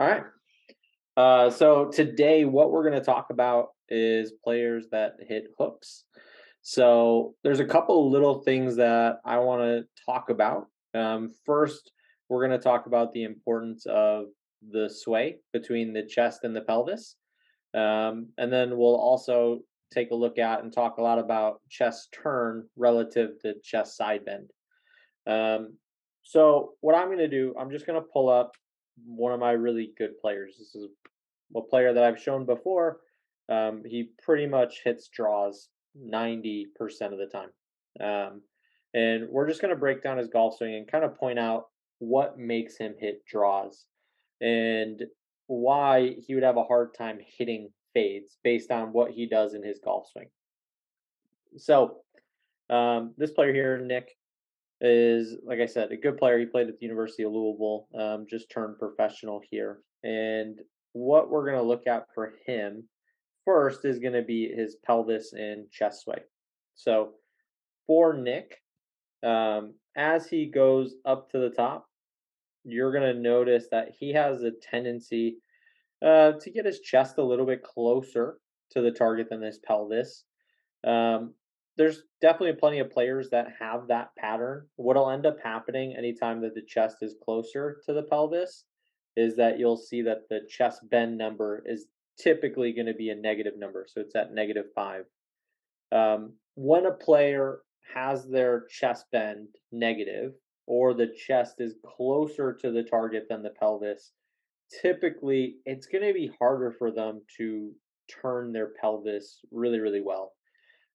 All right. So today, what we're going to talk about is players that hit hooks. So there's a couple little things that I want to talk about. First, we're going to talk about the importance of the sway between the chest and the pelvis. And then we'll also take a look at and talk a lot about chest turn relative to chest side bend. Um, so what I'm going to do, I'm just going to pull up one of my really good players. This is a player that I've shown before. He pretty much hits draws 90% of the time. And we're just going to break down his golf swing and kind of point out what makes him hit draws and why he would have a hard time hitting fades based on what he does in his golf swing. So, this player here, Nick, is, like I said, a good player. He played at the University of Louisville, just turned professional here. And what we're going to look at for him first is going to be his pelvis and chest sway. So for Nick, as he goes up to the top, you're going to notice that he has a tendency to get his chest a little bit closer to the target than his pelvis. Um, there's definitely plenty of players that have that pattern. What'll end up happening anytime that the chest is closer to the pelvis is that you'll see that the chest bend number is typically going to be a negative number. So it's at -5. When a player has their chest bend negative or the chest is closer to the target than the pelvis, typically it's going to be harder for them to turn their pelvis really, really well.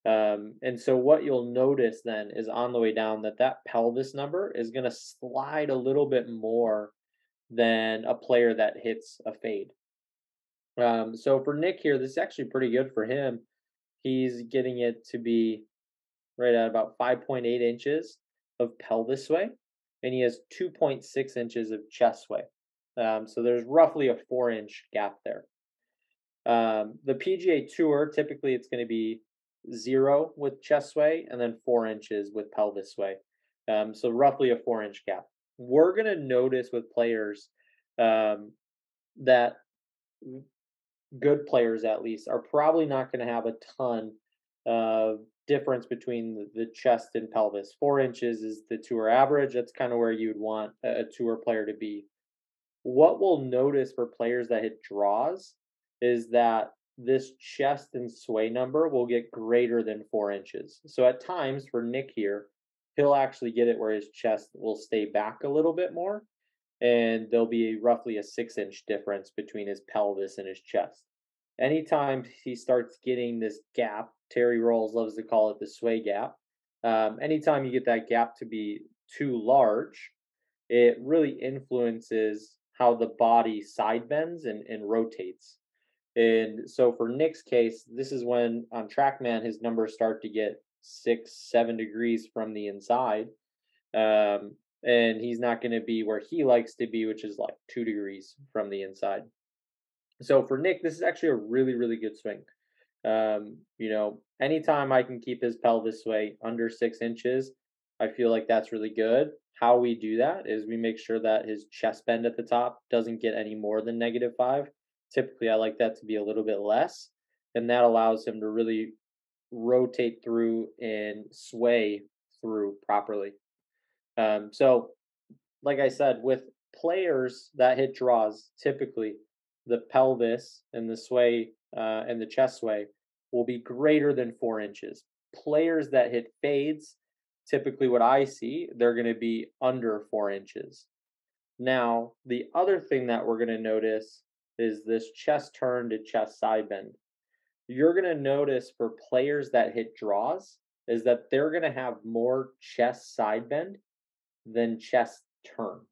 And so what you'll notice then is on the way down that pelvis number is going to slide a little bit more than a player that hits a fade. So for Nick here, this is actually pretty good for him. He's getting it to be right at about 5.8 inches of pelvis sway, and he has 2.6 inches of chest sway. So there's roughly a 4-inch gap there. The PGA Tour, typically it's going to be 0 with chest sway and then 4 inches with pelvis sway. So roughly a 4-inch gap. We're going to notice with players that good players, at least, are probably not going to have a ton of difference between the chest and pelvis. 4 inches is the tour average. That's kind of where you'd want a tour player to be. What we'll notice for players that hit draws is that this chest and sway number will get greater than 4 inches. So at times for Nick here, he'll actually get it where his chest will stay back a little bit more, and there'll be roughly a 6-inch difference between his pelvis and his chest. Anytime he starts getting this gap, Terry Rolls loves to call it the sway gap. Anytime you get that gap to be too large, it really influences how the body side bends and rotates. And so for Nick's case, this is when on TrackMan his numbers start to get 6, 7 degrees from the inside. And he's not going to be where he likes to be, which is like 2 degrees from the inside. So for Nick, this is actually a really, really good swing. Anytime I can keep his pelvis sway under 6 inches, I feel like that's really good. How we do that is we make sure that his chest bend at the top doesn't get any more than -5. Typically, I like that to be a little bit less, and that allows him to really rotate through and sway through properly. So, like I said, with players that hit draws, typically the pelvis and the sway and the chest sway will be greater than 4 inches. Players that hit fades, typically what I see, they're going to be under 4 inches. Now, the other thing that we're going to notice is this chest turn to chest side bend. You're going to notice for players that hit draws is that they're going to have more chest side bend than chest turn.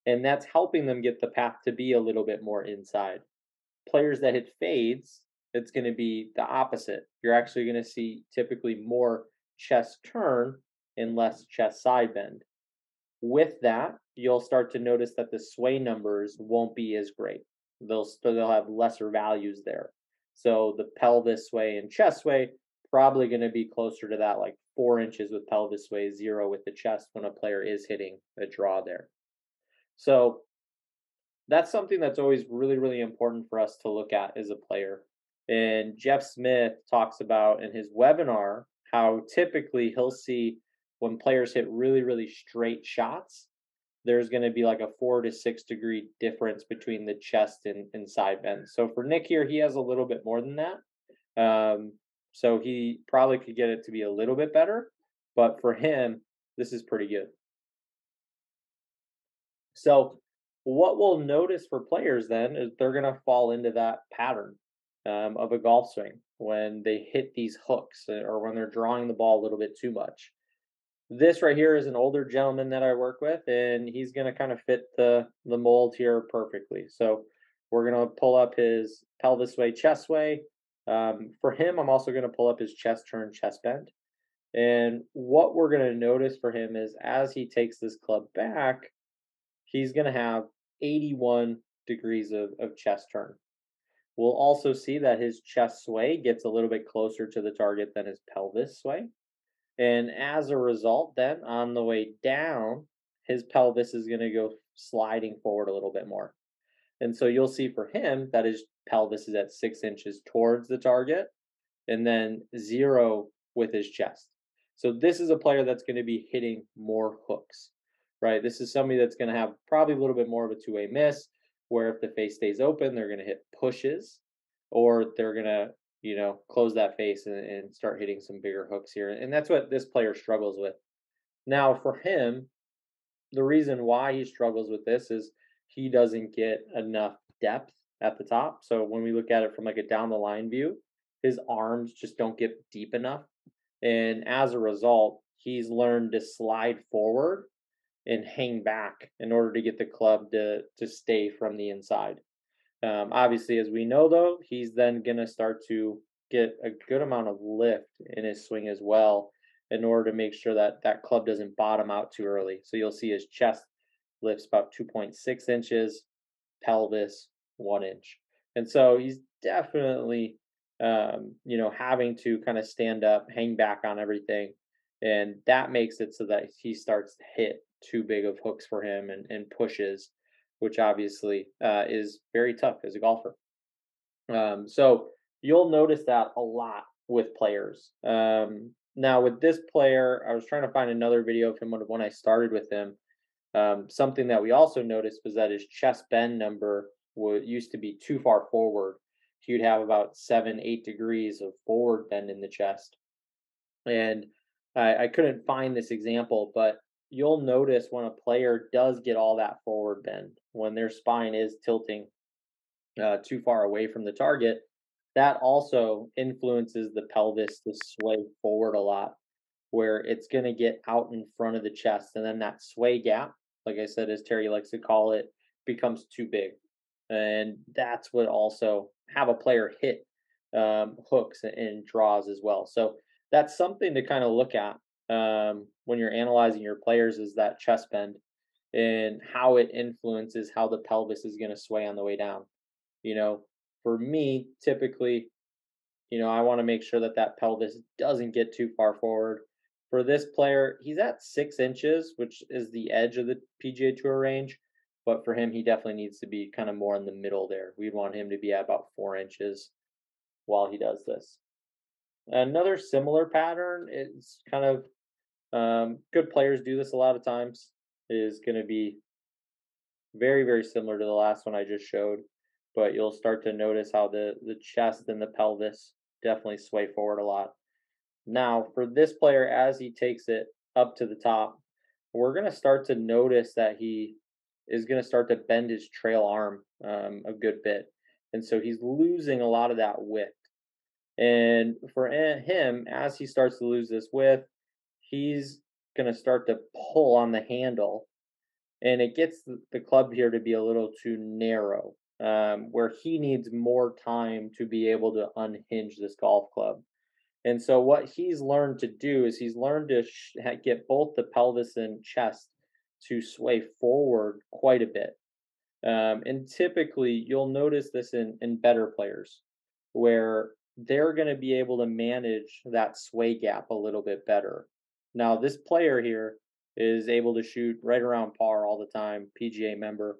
And that's helping them get the path to be a little bit more inside. Players that hit fades, it's going to be the opposite. You're actually going to see typically more chest turn and less chest side bend. With that, you'll start to notice that the sway numbers won't be as great. They'll have lesser values there. So the pelvis sway and chest sway probably going to be closer to that, like 4 inches with pelvis sway, 0 with the chest when a player is hitting a draw there. So That's something that's always really, really important for us to look at as a player. And Jeff Smith talks about in his webinar how typically he'll see when players hit really, really straight shots, there's going to be like a 4 to 6 degree difference between the chest and side bend. So for Nick here, he has a little bit more than that. Um, so he probably could get it to be a little bit better, but for him, this is pretty good. So what we'll notice for players then is they're going to fall into that pattern of a golf swing when they hit these hooks or when they're drawing the ball a little bit too much. This right here is an older gentleman that I work with, and he's going to kind of fit the mold here perfectly. So we're going to pull up his pelvis sway, chest sway. For him, I'm also going to pull up his chest turn, chest bend. And what we're going to notice for him is as he takes this club back, he's going to have 81 degrees of chest turn. We'll also see that his chest sway gets a little bit closer to the target than his pelvis sway. And as a result, then on the way down, his pelvis is going to go sliding forward a little bit more. And so you'll see for him that his pelvis is at 6 inches towards the target and then 0 with his chest. So this is a player that's going to be hitting more hooks, right? This is somebody that's going to have probably a little bit more of a two-way miss, where if the face stays open, they're going to hit pushes, or they're going to, close that face and start hitting some bigger hooks here. And that's what this player struggles with. Now, for him, the reason why he struggles with this is he doesn't get enough depth at the top. So when we look at it from like a down the line view, his arms just don't get deep enough. And as a result, he's learned to slide forward and hang back in order to get the club to stay from the inside. Obviously, as we know, though, he's then going to start to get a good amount of lift in his swing as well in order to make sure that that club doesn't bottom out too early. So you'll see his chest lifts about 2.6 inches, pelvis 1 inch. And so he's definitely, having to kind of stand up, hang back on everything. And that makes it so that he starts to hit too big of hooks for him and pushes, which obviously is very tough as a golfer. So you'll notice that a lot with players. Now, with this player, I was trying to find another video of him when I started with him. Something that we also noticed was that his chest bend number used to be too far forward. He would have about 7, 8 degrees of forward bend in the chest. And I couldn't find this example, but you'll notice when a player does get all that forward bend, when their spine is tilting too far away from the target, that also influences the pelvis to sway forward a lot, where it's going to get out in front of the chest. And then that sway gap, like I said, as Terry likes to call it, becomes too big. And that's what also have a player hit hooks and draws as well. So that's something to kind of look at when you're analyzing your players, is that chest bend and how it influences how the pelvis is going to sway on the way down. For me, typically, I want to make sure that that pelvis doesn't get too far forward. For this player, he's at 6 inches, which is the edge of the PGA Tour range. But for him, he definitely needs to be kind of more in the middle there. We'd want him to be at about 4 inches while he does this. Another similar pattern, it's kind of good players do this a lot of times, is going to be very, very similar to the last one I just showed. But you'll start to notice how the chest and the pelvis definitely sway forward a lot. Now, for this player, as he takes it up to the top, we're going to start to notice that he is going to start to bend his trail arm a good bit. And so he's losing a lot of that width. And for him, as he starts to lose this width, he's going to start to pull on the handle. And it gets the club here to be a little too narrow, where he needs more time to be able to unhinge this golf club. And so what he's learned to do is he's learned to get both the pelvis and chest to sway forward quite a bit. And typically, you'll notice this in better players, where they're going to be able to manage that sway gap a little bit better. Now, this player here is able to shoot right around par all the time, PGA member.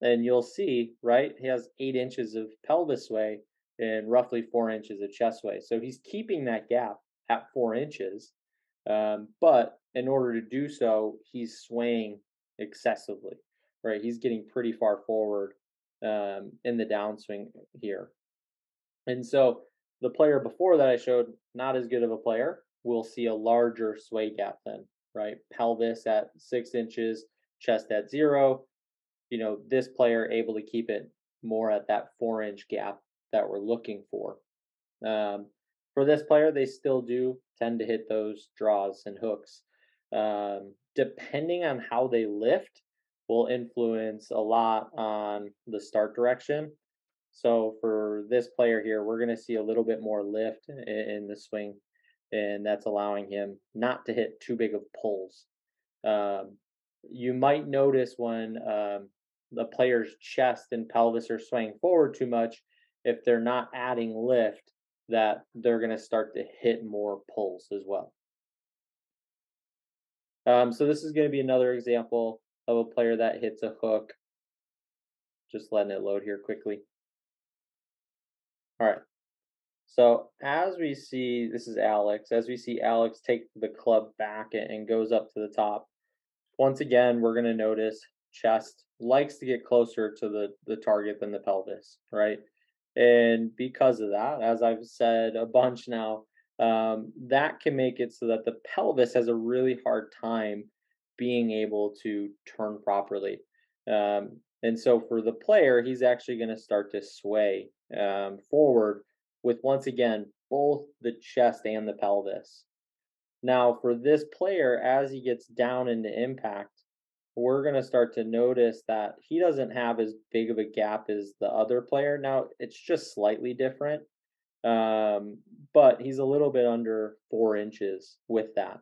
And you'll see, right, he has 8 inches of pelvis sway and roughly 4 inches of chest sway. So he's keeping that gap at 4 inches. But in order to do so, he's swaying excessively, right? He's getting pretty far forward in the downswing here. And so the player before that I showed, not as good of a player, will see a larger sway gap then, right? Pelvis at 6 inches, chest at 0. This player able to keep it more at that 4 inch gap that we're looking for. Um, for this player, they still do tend to hit those draws and hooks. Depending on how they lift, will influence a lot on the start direction. So for this player here, we're going to see a little bit more lift in the swing, and that's allowing him not to hit too big of pulls. Um, you might notice when the player's chest and pelvis are swaying forward too much, if they're not adding lift, that they're going to start to hit more pulls as well. So this is going to be another example of a player that hits a hook. Just letting it load here quickly. All right. So as we see, this is Alex. As we see Alex take the club back and goes up to the top, once again, we're going to notice chest likes to get closer to the target than the pelvis, right? And because of that, as I've said a bunch now, that can make it so that the pelvis has a really hard time being able to turn properly. And so for the player, he's actually going to start to sway forward with, once again, both the chest and the pelvis. Now, for this player, as he gets down into impact, we're going to start to notice that he doesn't have as big of a gap as the other player. Now, it's just slightly different, but he's a little bit under 4 inches with that.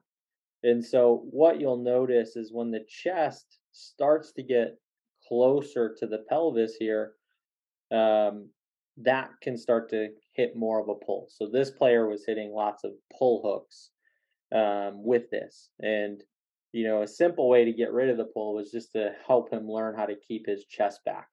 And so, what you'll notice is when the chest starts to get closer to the pelvis here, um, that can start to hit more of a pull. So, this player was hitting lots of pull hooks with this. And, a simple way to get rid of the pull was just to help him learn how to keep his chest back.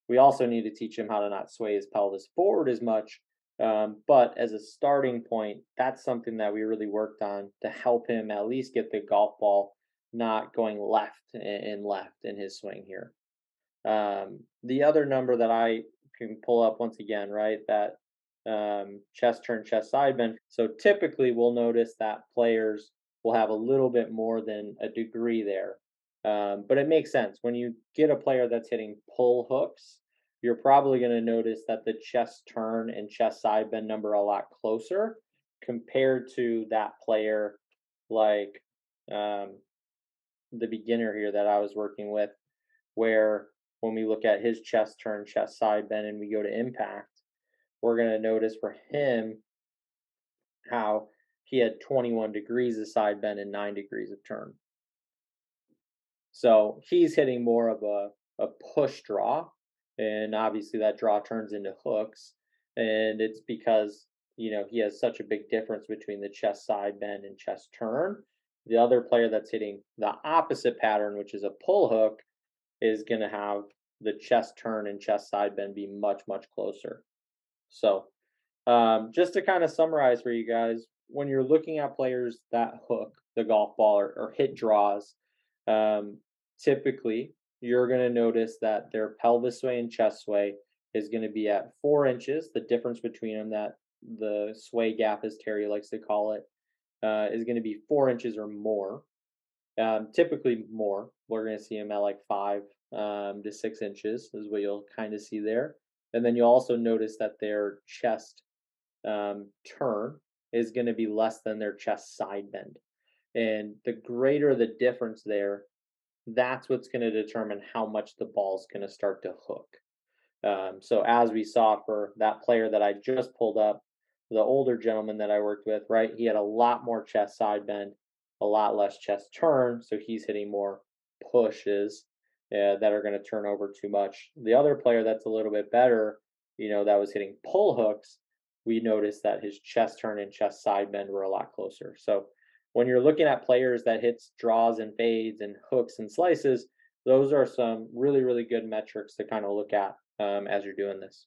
We also need to teach him how to not sway his pelvis forward as much. But as a starting point, that's something that we really worked on to help him at least get the golf ball not going left and left in his swing here. The other number that I can pull up once again, right? That chest turn, chest side bend. So typically we'll notice that players will have a little bit more than a degree there. But it makes sense. When you get a player that's hitting pull hooks, you're probably going to notice that the chest turn and chest side bend number are a lot closer compared to that player like the beginner here that I was working with, where when we look at his chest turn, chest side bend, and we go to impact, we're going to notice for him how he had 21 degrees of side bend and 9 degrees of turn. So he's hitting more of a push draw, and obviously that draw turns into hooks. And it's because, he has such a big difference between the chest side bend and chest turn. The other player that's hitting the opposite pattern, which is a pull hook, is going to have the chest turn and chest side bend be much, much closer. So, just to kind of summarize for you guys, when you're looking at players that hook the golf ball or hit draws, typically you're going to notice that their pelvis sway and chest sway is going to be at 4 inches. The difference between them, that the sway gap, as Terry likes to call it, is going to be 4 inches or more. Typically more. We're going to see them at like 5 to 6 inches is what you'll kind of see there. And then you'll also notice that their chest turn is going to be less than their chest side bend. And the greater the difference there, that's what's going to determine how much the ball's going to start to hook. So as we saw for that player that I just pulled up, the older gentleman that I worked with, right, he had a lot more chest side bend, a lot less chest turn, so he's hitting more pushes that are going to turn over too much. The other player that's a little bit better, that was hitting pull hooks, we noticed that his chest turn and chest side bend were a lot closer. So when you're looking at players that hits draws and fades and hooks and slices, Those are some really, really good metrics to kind of look at as you're doing this.